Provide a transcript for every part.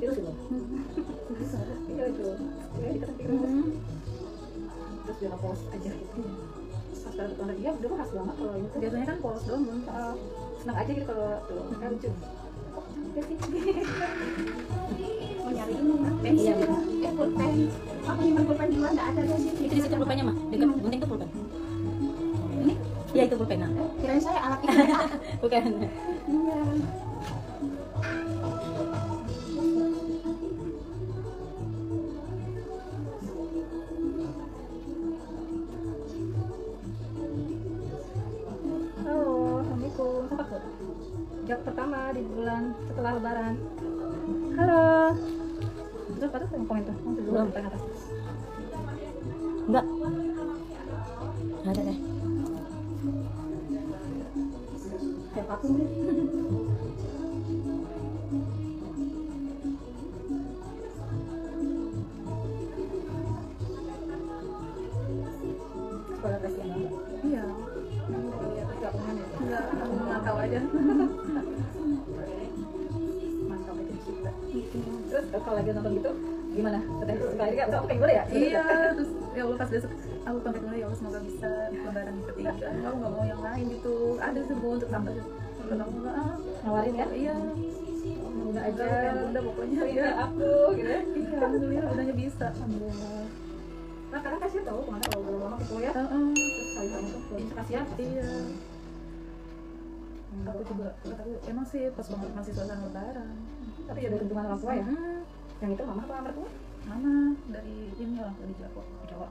virus itu. Iya itu. Ya dikasih virus. Terus dia polos aja gitu. Pas kalau ketemu dia udah khas banget kalau ini. Biasanya kan polos doang, senang aja gitu kalau tuh kan lucu. mau nyari ini pensil, pulpen. Aku nyimpan pulpen di luar nggak ada di sini. Itu di situ pulpennya mah, dekat gunting tuh pulpen. Ini? Iya itu pulpen. Kirain saya alat ini. Bukan. Iya. Job pertama di bulan setelah lebaran. Halo. Terus apa tuh yang komen tuh? Belum paling atas. Enggak. Ada deh. Kayak patung deh. Sekolah kasihan banget. Iya. Iya, tapi gak pengen ya. Enggak, nggak tahu aja. Mantap itu kita. Terus kalau lagi nonton gitu gimana? Sekali gak tau kayak gimana ya? Iya, terus ya Allah pas besok aku pamit dulu ya Allah semoga bisa lebaran ketiga. Aku nggak mau yang lain gitu. Ada semua untuk tambah. Kalau aku nggak, Nawarin ya? iya. Bunda aja. Kayak bunda pokoknya. Iya, aku gitu ya. Iya, alhamdulillah bundanya bisa. Alhamdulillah. Nah, kadang kasihan tau kemana kalau udah lama gitu ya. Heeh. Terus sayang tuh, bisa kasihan. Iya. Aku juga, aku emang sih pas banget masih suasana lebaran. Tapi ya ada keuntungan orang tua ya. Yang itu mama apa mertua? Mama dari ini orang tua di Jawa. Jawa.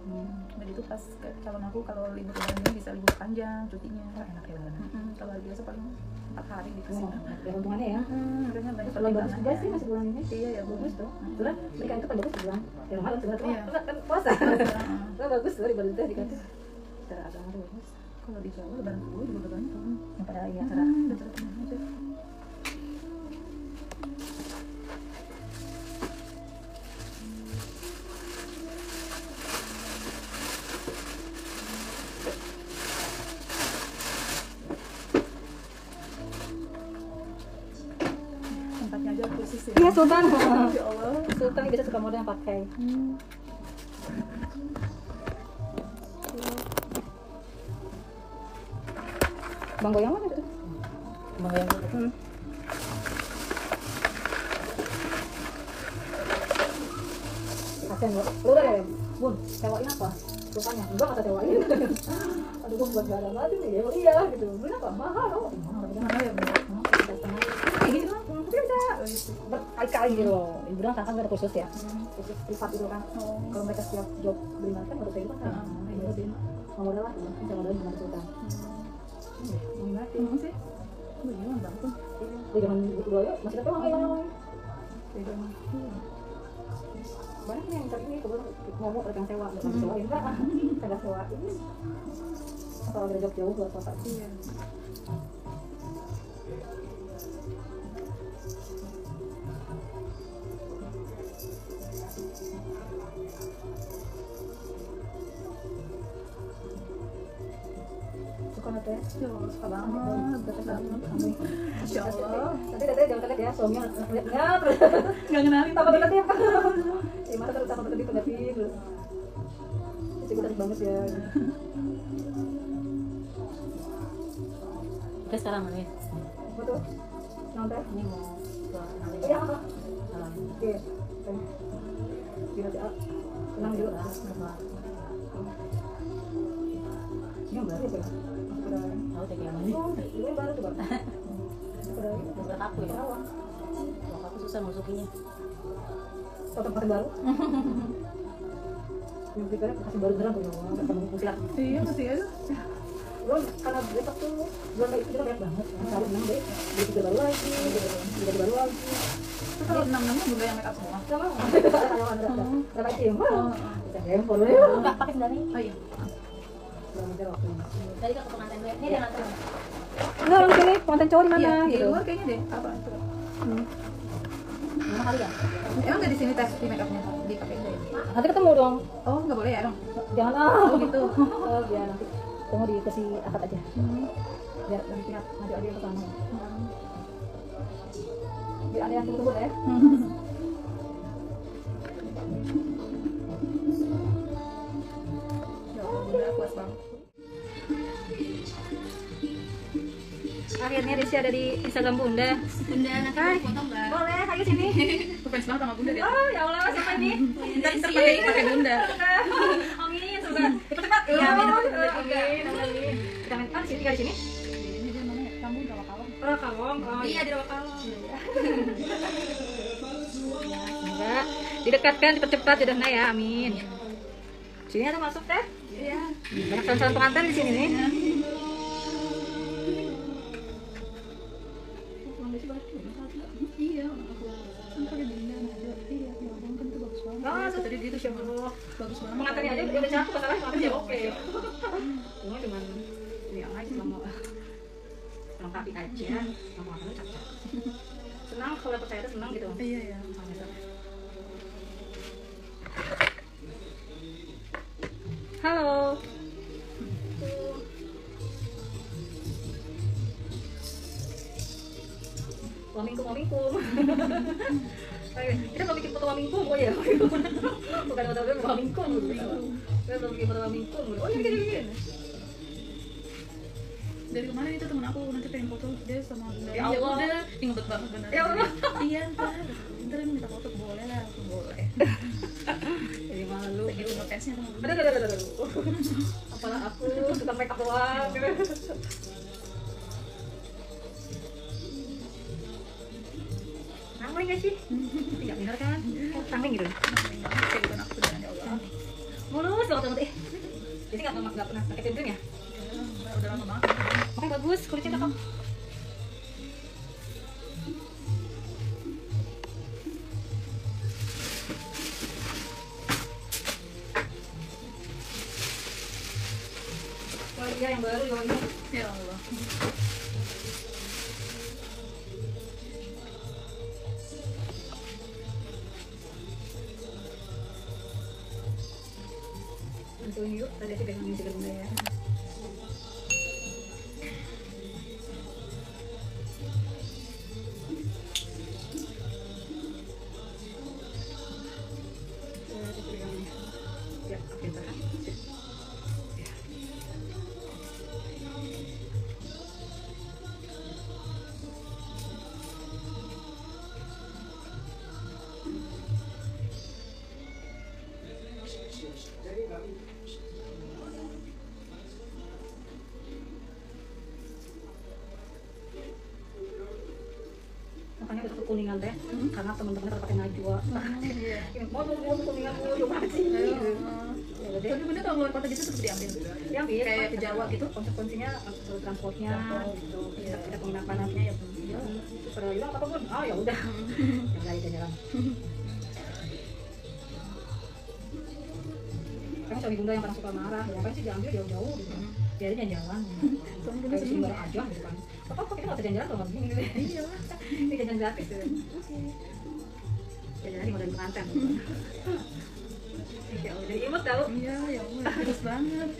Dan itu pas calon aku kalau libur lebaran ini bisa libur panjang cutinya. Enak ya lebaran. Kalau biasa paling 4 hari dikasih. Ada keuntungannya ya. Makanya banyak Kalau bagus juga sih masih bulan ini. Iya ya Bagus tuh. Sebenarnya berikan itu kan bagus bulan. Yang malam sebenarnya Iya. kan puasa. Nah, bagus tuh ibadah itu dikasih. Cara agama tuh bagus. Kalau di Jawa lebaran kedua juga bergantung. Yang pada iya cara. Betul aja. Tempatnya aja khusus ya. Iya Sultan. Ya Allah. Sultan biasa suka model yang pakai. Bang goyang mana itu? Bang yang gitu. Kasian loh. Lu udah ya, Bun, sewain apa? Rupanya, enggak kata sewain. Aduh, gue buat gak ada banget nih. Ya, iya gitu. Beli apa? Mahal loh. Mana ya benar. Kayak gitu loh. Tapi bisa berkali-kali gitu loh. Ibu bilang kan gak ada khusus ya. Khusus privat itu kan. Kalau mereka setiap job beli mereka harus kayak gitu kan. Ini lebih mau modal lah. Bisa modal gimana Sultan. Gimana sih? Emang sih? Bagaimana bang tuh? Di zaman dulu ya masih ada orang yang banyak nih yang cari ini kebetulan ngomong orang sewa bukan sewain enggak saya sewain kalau ada job jauh buat kota sih ya. Suka nggak teh? Suka banget. Masya Allah. Tadi katanya jangan kaget ya, suaminya lihat terus Nggak kenalin tambah dekat ya. Gimana terus tambah dekat deketin terus. Itu gue banget ya. Oke sekarang nih. Apa tuh? Nonton? Ini mau ke Iya apa? salam. Oke. Gila sih, tenang juga lah. Ini yang baru ya? Tahu teh yang mana? Oh, ini yang baru tuh bang. Bukan aku ya. Kalau aku susah masukinnya. Tempat baru. Yang pikirnya kasih baru beneran tuh, ketemu pusilat. Iya masih ada. Belum, karena besok tuh bulan baik itu kita banyak banget. Cari 6 deh, beli 3 baru lagi, 3 baru lagi. Terus kalau 6-6-nya juga yang make up semua. Sama, ada tim. Bisa handphone dulu ya. Enggak pakai sendiri. Oh iya. Belum ada waktu. Tadi kan ke pengantin gue. Ini dia nganter. Enggak, orang sini, konten cowok di Iya, mana di gitu. luar kayaknya deh. Apa itu? Mana kali ya? Emang nggak di sini tes di make upnya dipakai deh. Nanti ketemu dong. Oh nggak boleh ya dong? Jangan Oh gitu. biar nanti ketemu di kursi akad aja. Biar nanti pihak maju aja yang ke sana. Biar ada yang tunggu ya. Ini Rizky ada di Instagram Bunda. Bunda nanti Hai. foto Mbak. Boleh, ayo sini. Aku fans banget sama Bunda dia. Oh, ya Allah, siapa ini? Ntar pakai Bunda. Amin, semoga cepat-cepat. Iya, amin, amin, amin, amin. Kita main sini, tinggal di sini. Ini dia mana ya? Kamu Rawa Kalong. Oh, Kalong. Oh, Iya, di Rawa Kalong. Semoga didekatkan, cepat-cepat jodohnya ya, amin. Sini atau masuk teh? Iya. Banyak calon-calon pengantin di sini nih. Iya, aku kan pakai Bunda aja. Iya, ya ampun kan itu bagus banget. Oh, Tadi dia tuh Masya Allah. bagus banget. Pengantinnya aja udah cakep, masalahnya pengantinnya oke. Cuma cuman ini aja selama lengkapi aja, sama makannya cakep. Senang kalau percaya itu senang gitu. Iya, ya. Halo. Wamingkum. Kita mau bikin foto wamingkum, oh ya. Bukan foto wamingkum. Kita mau bikin foto wamingkum. Oh iya, bikin. Dari kemarin itu temen aku nanti pengen foto dia sama Bunda. Ya Allah. Udah, inget banget benar. Ya Allah. Iya, ntar minta foto boleh lah, aku boleh. Jadi malu. Lagi udah fansnya sama Bunda. Aduh. Apalah aku suka make up doang. Rangling gak sih? Tidak benar kan? Rangling gitu. Kayak bukan aku beneran ya Allah. Mulus banget teman. Jadi nggak pernah pakai tinting ya? Udah lama banget. Makanya bagus kulitnya cakep. Oh iya yang baru yang ini. Ya Allah. Bantuin yuk, tadi aja pegang juga Bunda ya. Ya, pintar. Ya. Makanya udah kekuningan teh, karena teman-temannya pada pakai najwa. Iya. Mau kuningan mulu sih. Ya udah deh. Tapi Bunda kalau keluar kota gitu tetap diambil. Yang Kayak ke Jawa gitu. konsekuensinya transportnya gitu. Kita penginapannya ya. Terus juga apa pun. Oh ya udah. Yang lain jalan. Kan suami Bunda yang pernah suka marah, ya ngapain sih diambil jauh-jauh gitu. Biarin jalan. Kayak di sini bareng aja gitu kan. Apa kita nggak bisa jalan-jalan kalau begini gitu. Iya. Ini jalan gratis gitu. Jalan di model pengantin. Ya udah jadi imut tau. Iya, ya Allah, terus banget.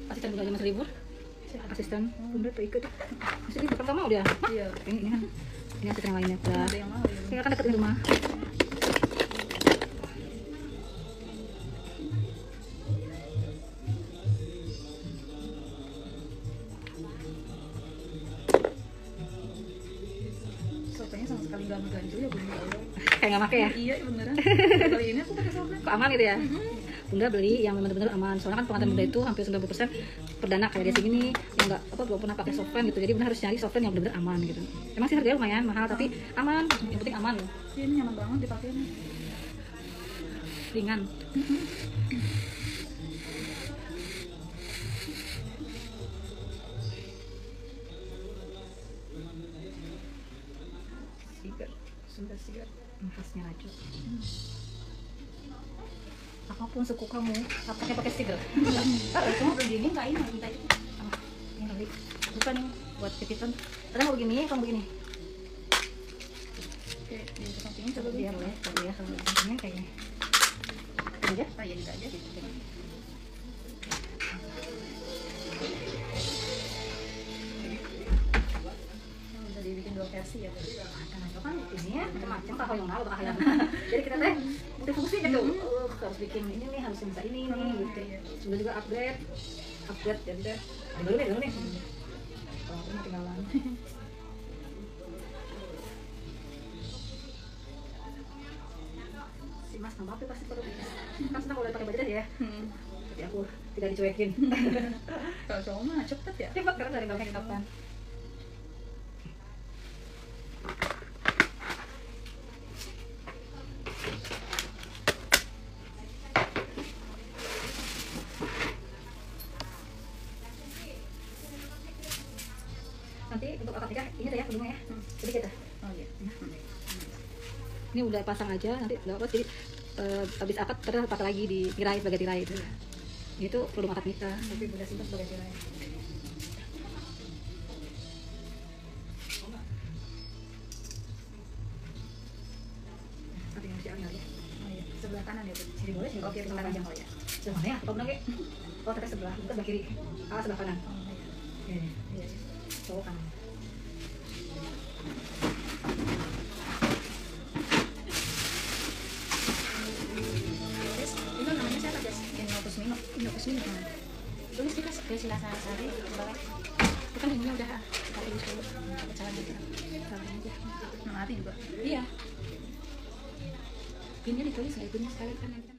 Asisten Bunda aja masih libur. Asisten Bunda tuh ikut. Masih libur pertama udah. Iya. Ini kan. Ini asisten yang lainnya udah. Ada yang mau ya. Tinggal kan deketin rumah. Sopenya sama sekali gak mengganjul ya Bunda. Kayak nggak pakai ya? Iya, beneran. Kali ini aku pakai softnya. Kok aman gitu ya? Bunda beli yang benar-benar aman. Soalnya kan pengantin Bunda itu hampir 90% perdana kayak di sini nih yang nggak belum pernah pakai software gitu. Jadi Bunda harus nyari software yang benar-benar aman gitu. Emang sih harganya lumayan mahal tapi aman. Yang penting aman. Iya, ini nyaman banget dipakainya. Ringan. Sigar. Sudah sigar. Khasnya aja. apapun suku kamu, pakai stiker. Cuma belum dingin nggak ini minta itu. Ini kali, bukan buat titipan. Kadang mau begini, kamu begini. Oke, di sampingnya coba Dia boleh, ya kalau begini kayaknya. Ini aja. Ah, ya tidak aja gitu. Udah dibikin 2 versi ya. Nah, itu kan ini ya macam-macam kakak yang lalu kakak yang. Jadi kita teh multifungsi gitu. Harus bikin ini nih, harus bisa ini nih gitu. Sudah juga upgrade jadi deh. Dulu nih. Kalau aku ketinggalan. Si Mas nambah tapi pasti perlu. Kan senang kalau pakai budget ya. Tapi aku tidak dicuekin. Kalau cowok mah cepet ya. Cepat karena dari belakang kapan. Nanti untuk akad nikah ini ada ya kedua ya. Jadi kita Oh iya. ini udah pasang aja nanti udah apa jadi habis akad terus pakai lagi di tirai sebagai tirai itu. Itu belum akad nikah tapi udah simpan sebagai tirai. Tapi yang siapa ya? Oh iya. Sebelah kanan ya, Bu. Sini boleh sih. Oke, sebelah kanan oh ya. Sebelah mana ya? Apa benar Oh, tapi sebelah, bukan sebelah kiri. Ah, sebelah kanan. Oh iya. Iya. Iya. Cowok kanan. Terus itu namanya siapa, Jas? Ino Kusmino. Tulis kita ke Silasari bawah. Bukan ini udah tapi dulu pecahan gitu. Salah aja. Mati juga. Iya. Pinnya ditulis nggak pinnya sekali kan nanti.